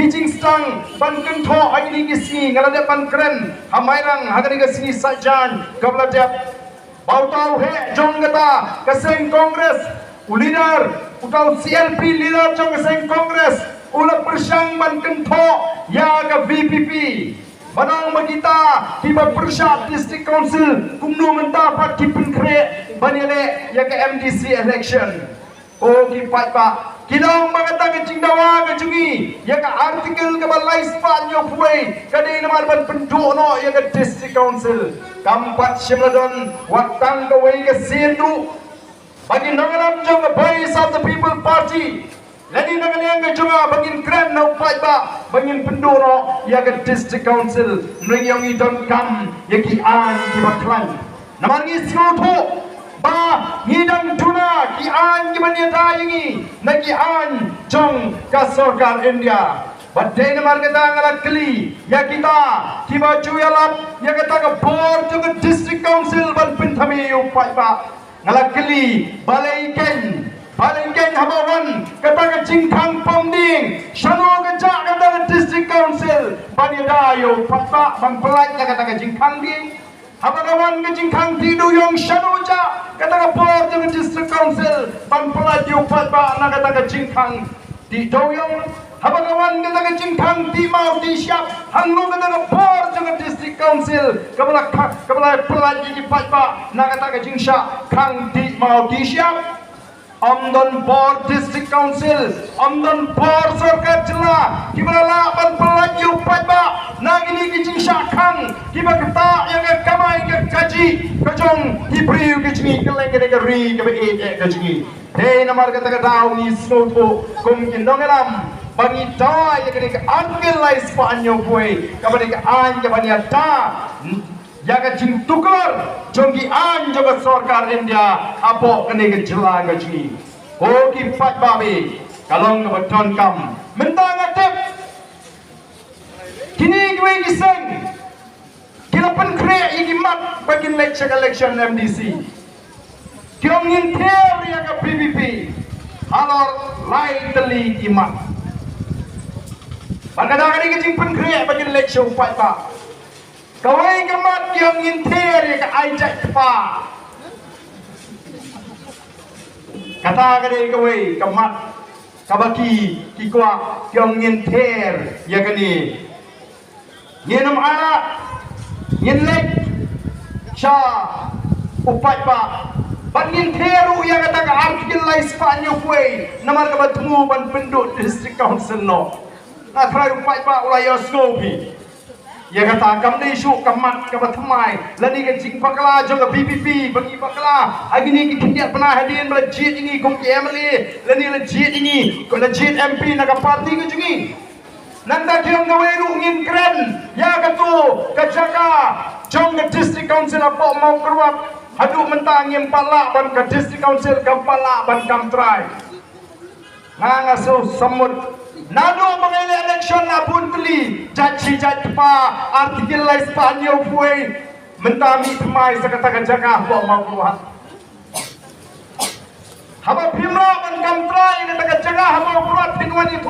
teaching stang ban kentho agni kisni ngalade ban kren hamairang hagani kisni sajan kabladep bautau he jonggata kaseng kongres leader utau CLP leader jong kaseng kongres ulah persang ban kentho ya ke VPP Manang magita tiba persat district council kumno mendapat kipen kre banile ya ke MDC election oh kipat pa kinong magata ke cingdawa ke jungi ya ke artikel ke balai spanyo puai kadai namar ban pendono ya ke district council kampat shimladon watang ke wei ke sendu bagi nangalam jong boys of the people party lagi nangalang ke junga bagin kren na upai ba bagin pendono ya ke district council mriyong idon kam ya ki an ki baklan namar ngi sroto ba ngidang tuna ki an ki manyata yingi na ki an jong ka sarkar India badai namar kata ngalakli ya kita ki baju yalap ya kata ka board jong district council ban pinthami upai ba ngalakli balai ken habawan kata ke jingkang ponding shano ke jak kata ke district council bani dayo patba bang pelaj kata ke jingkang ding habagawan ke jingkang tidu yong shano jak kata ke board ke district council bang pelaj yo patba na kata ke jingkang di doyong habagawan kata ke jingkang di mau di siap hangno kata ke board ke district council kepala pelaj di patba na kata ke jingsha kang di mau di siap Amdan Board District Council, Amdan Board Sarkar Jilla, Kibala ban pelaju patba, nagini kicing syakang, kiba kata yang kamai ke kaji, kajong hibriu kicing keleng ke negeri ke kicing. Hei namar kata daun ni snoto, kumkin dongeram, bangi da yang ke angel lai Spanyol boy, kabani ke anja bani ada. Jaga jing tukar jonggi an jaga sarkar India apo kene ke jela gaji oh ki pat babi kalong ke beton kam mentang atep kini gue giseng kila pen kre iki mat bagin election MDC kiong inter ya ke PPP alor lai teli imat bagada kene jing pen kre bagin election pat ba kawai kemat yang inter ya ke ajak pa kata kadai kawai kemat kabaki kikwa yang inter ya kani nyenam anak nyenlek sya upai pa ban interu ya kata ka artikel lai Spanyol kuai namar ka batmu ban penduk district council no na try upai pa ulai skopi ya kata kam dei syuk kamat ka batmai lani ke jing pakla jong PPP bagi pakla agini ki kindiat pernah hadian legit ini kom KMLA lani legit ini ko legit MP naga parti ke jungi nanda kiong gaweru ngin keren ya katu kajaka jong ke district council apa mau keruap hadu mentang yang pala ban ke district council kampala ban kamtrai ngangasuh semut nado mengenai election na pun teli jaji pa artikel lai Spanyol fue mentami temai sekatakan jaga bawa mau keluar haba pimra ban kamtra ini katakan jaga mau keluar pinwan itu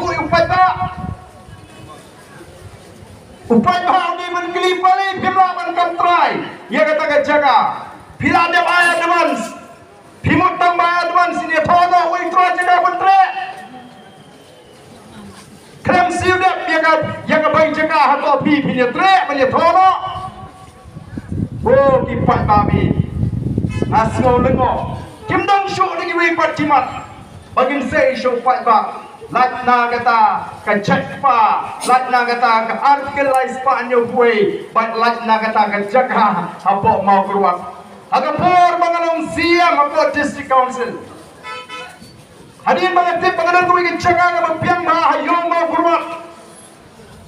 upai ba ni menkeli pali pimra ban kamtra ia katakan jaga bila dia bayar dewan pimut tambah dewan sini thono ui tra jaga bentre krem siudap yang baik jaga atau api punya trek punya thono oh kipat babi asno lengo kim dong syuk lagi wei pat jimat bagin sei syuk pat ba latna kata kacak pa latna kata ke artikel lai Spanyol kuai bat latna kata ke jaga apa mau keluar agak por bangalong siam apa district council hadirin banyak tip pengadaan kuih kejaga ke piang mahayong mau keluar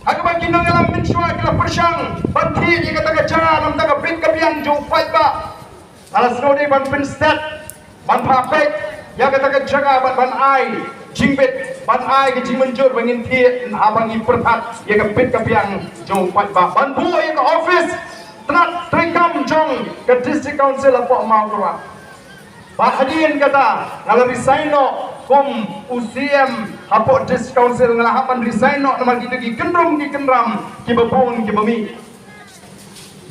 agak bagi nongalam mensyua kila persyang banti dia kata kejaga nam tak bit ke piang jauh fight ba alas nodi ban pinstat ban papek ya kata kejaga ban ai jingbet ban ai ke jimenjur bangin ti abangi perhat ya ke bit ke piang jauh fight ba ban bu ya ke office tenat trikam jong ke district council apa mau keluar Pak Hadirin kata, kalau resign no, kom UCM hapok dis council ngalahapan resign no nama kita ki kendrum ki kendram ki babon ki bami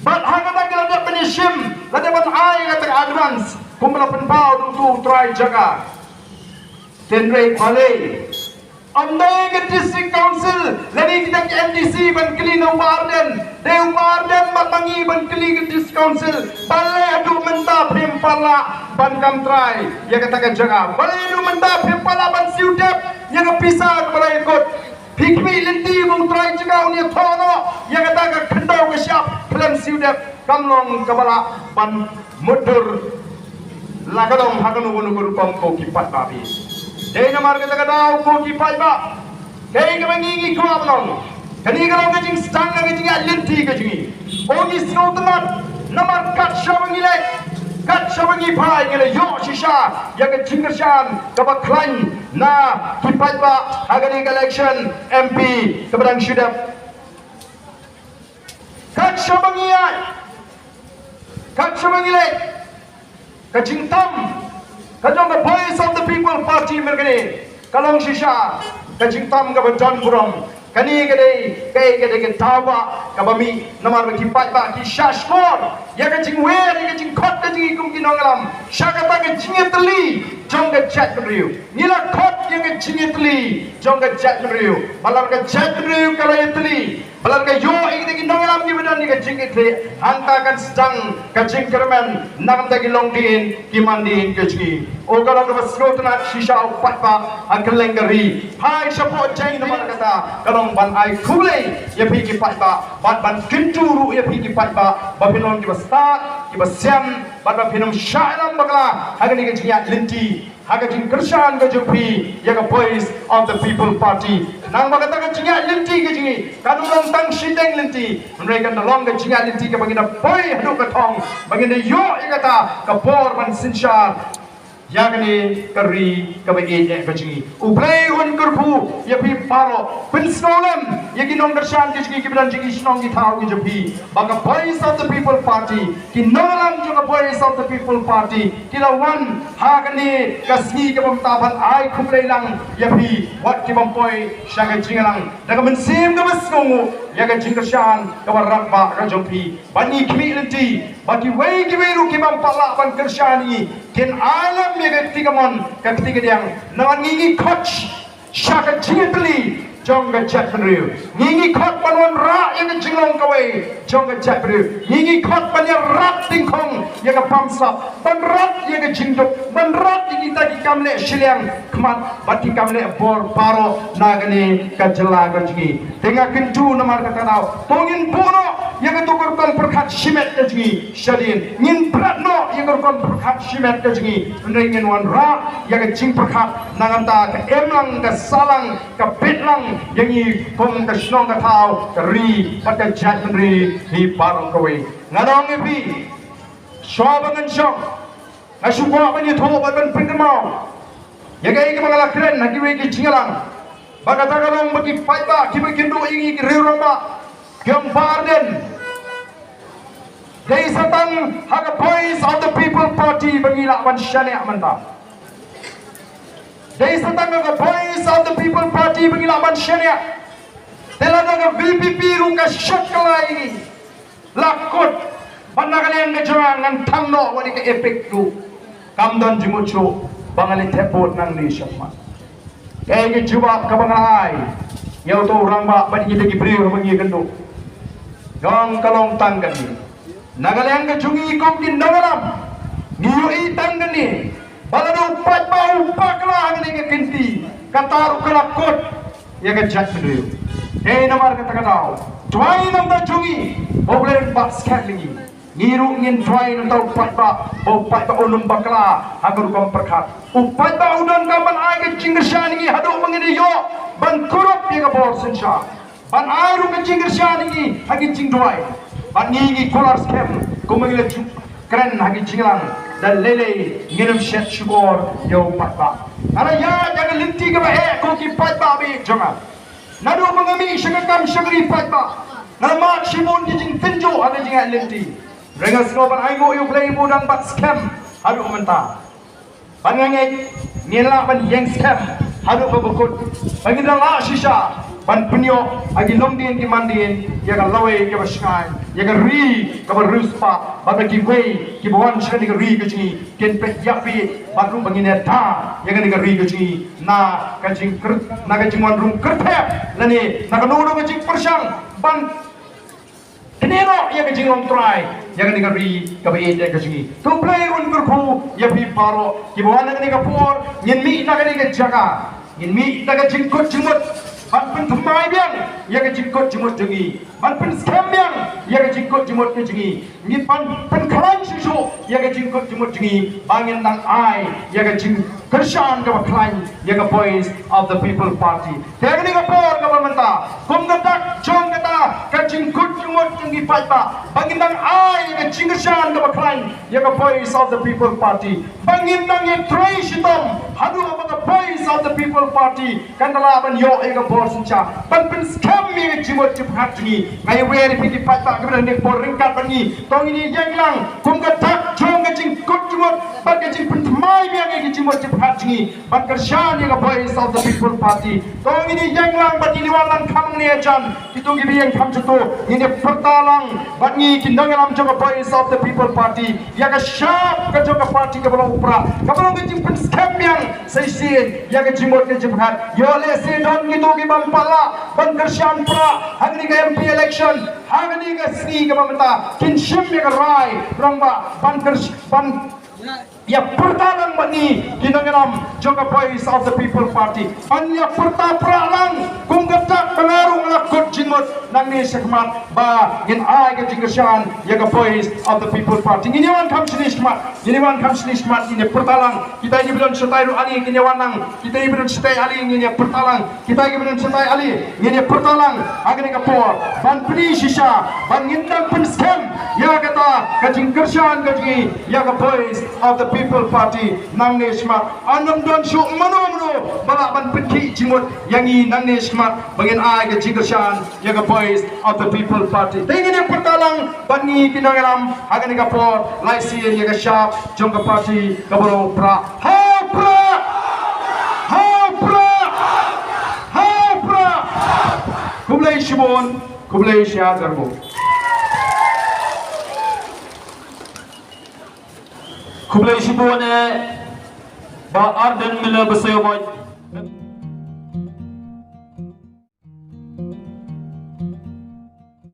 but hangata kila dia penishim lada ban ai kata advance kumla penpau tu try jaga tenre khale amdai ke district council lagi kita ke MDC ban kili no warden deu warden mangi ban kili ke district council bale adu menta primpala ban kam try ya kata ke jaga bale adu menta primpala ban siudep ya ke pisah bale ikut pikmi linti mung try jaga unia thono ya kata ke khandau ke siap plan siudep kamlong kabala ban mudur lagadong haganu gunu guru pamko kipat babi Dei namar kita kadau ko ki paiba. Dei ka mangingi ko abnon. Kani ka long jing stang na jing alinti ka jing. Ogi snotnat namar kat shawangi le. Kat shawangi pai ngele yo shisha ya ka jingershan ka ba klan na ki paiba agani election MP ka badang shudap. Kat shawangi ai. Kat shawangi le. Ka jingtam Kajong the voice of the people party mergane kalong shisha kajing tam ka John Purom kani kade tawa kabami namar ki pa ki shashkor ya kajing wer ya kajing khot kajing kum kinongalam shakata ka jingetli jong ka chatriu nila khot ya ka jingetli jong ka chatriu malar ka chatriu kala yetli malar ka yo ikde kinongalam ki badan ni ka jingetli anta kan sedang kajing kerman nam ta ki longdin ki mandin kajing o kalau ka slotna shisha patpa akalengari hai sapo jain namar kata kalau ban ai khule ya pi ki patpa ban kinturu ya pi ki patpa babilon ki basta ki basyam ban pinum shailam bakla hagani ke jiya linti hagajin kershan ke jupi ya ka voice of the people party nang bagata ke jiya linti ke jingi kanulong tang shiteng linti mereka nalong ke jiya linti ke bagina boy hadu ka thong bagina yo ikata ka bor ban sinshar Yagani kari kabagi ekajingi. Uplay un kurpu yapi paro. Pinsolem yagi nongdershan kishki kibidan jigi shnongi thau ki japi. Baka voice of the people party. Ki nolam juga voice of the people party. Kila one hagani kasni kabamtaban ai kumlay lang yapi. Wat kibampoy shaga jingalang. Daga mensim kabasngu yaga jingershan kawarakba kajopi. Bani kimi lenti. Baki way kibiru kibampala ban kershani. Ken alam ya ketika mon ketika yang nangan ngingi coach shaka jingitli jongga chatru ngingi khot panwan ra yang jinglong kawai jongga chatru ngingi khot panya rat tingkong yang pamsa ban rat yang jingduk ban rat yang kita kamle shiliang kmat bati kamle bor paro nagani kajela gajgi tengah kintu namar kata tau tongin bono yang tukar kon perkat shimet kajgi shalin ngin pratno yang kon perkat shimet kajgi ndengin wan ra yang jing perkat nanganta ke emlang ke salang ke pitlang yang i pom ka shnong ka thau ka ri pat ka chat ri hi parong kawi ngadong ipi shobangan shok asukwa bani tho ban pingmau yagai ke mangala kren hagi we ki chingalang bagata galong bagi paiba ki bekindu ingi riromba kyam barden dei satang haga voice of the people party bangila ban shane amanta Dei satang ka voice of the people party bangila man shania tela daga VPP ruka shakala ini lakot banagalian ne jangan tangno wani ka efek tu kamdan jimucho bangali tepot nang ni shakma kaya ki jawab ka bangalai yau to ramba bani kita ki brio bangi gendo gong kalong tanggan ni nagalian ka jungi kom ki nagalam niyo itanggan ni balado upat ba upakla ang nga kinti kataru kalakot ya ka jat brio hey namar kata katao twine nam da jungi oblen bas katlingi niru ngin twine nam da upat ba unum bakla agar kom perkat upat ba udan kaman ay jingershan ngi hadu mangini yo ban kurup ya ka bor sinsha ban ayru ka jingershan ngi hagi jingdwai ban ngi kolar scam kumangila keren hagi jinglang dan lele nginum shet shugor yo patba ara ya jangan linti ke bae ko ki patba be jonga nadu mangami shagakam shagri patba nama shimon di jing tinjo ada jing linti rengas no ban aingo yo play budang bat scam hadu menta Bangangai nila ban yang scam haru babukut bangindang la shisha ban punyo agi longdin ki mandin ya ga lawe ke baskai ya ga ri ka baruspa bata ki wei ki bawan shani ga ri ga ji ken pe yapi baru bangine ta ya ga ni ga ri ga ji na ka jing kr na ga jingwan rum krthep lani na ga nudu ga jing persang ban Tenero ya ke jingong try ya ke negeri ke bait ya ke jingi to play un kurku ya pi paro ki bawa na ke por nyen mi na ke jaga nyen mi na ke jingkot jimut ban pun thumai biang ya ke jingkot jimut jingi ban pun scam biang ya ke jingkot jimut ke jingi ni pan khalan shishu ya ke jingkot jimut jingi bangin nang ai ya ke jing kershan ke baklan ya ke voice of the people party ya ke por government ta kumgatak jong kata ke jingkot jimut jingi paita bangindang ai ke jingershan ke baklan ya ke voice of the people party bangindang ye tray shitom hadu apa voice of the people party kandala ban yo e ke bor suncha ban pun scam mi jimut jiphat jingi ngai weri piti paita ke ban ne por ringkat ban ni tong ini yang lang kumgatak jong ke jingkot jimut ban ke jing pun mai biang ke jimut jiphat jingi ban kershan ya ke voice of the people party tong ini yang lang ban ini walang kam ni ajan itu gibi yang kam jutu ini pertalang ban ni kindang alam jong voice of the people party ya ke sharp ke jong party ke belum upra ke belum ke jing pun scam yang seisi ya ke jimut ke jiphat yo le se don gitu ki ban pala ban kershan pra hagni ke MP election hagni ke sni ke mamata kinshim ya ke rai rangba ban ya pertalang bani kinangalam juga voice of the people party anya perta pralang kunggatak pengarung lakut jinmut nang ni sekmat ba in ai ke jingershan ya ke voice of the people party ini wan kam snismat ini pertalang kita ini belum setai ru ali ini wanang kita ini belum setai ali ini pertalang kita ini belum setai ali ini pertalang agni kapor ban pri shisha ban ngindang pun scam ya kata ke jingershan ke ya ke voice of the people party nang ne smart anam don shu mano balak ban pinki jimut yang i nang ne smart bangin ai ke jingershan ya ke voice of the people party tengin yang pertalang bani kinangalam agani kapor lai si ya ke sharp jong ke party kabolo pra kublai shibon kublai sya garbo kublai shibone ba arden mila basayo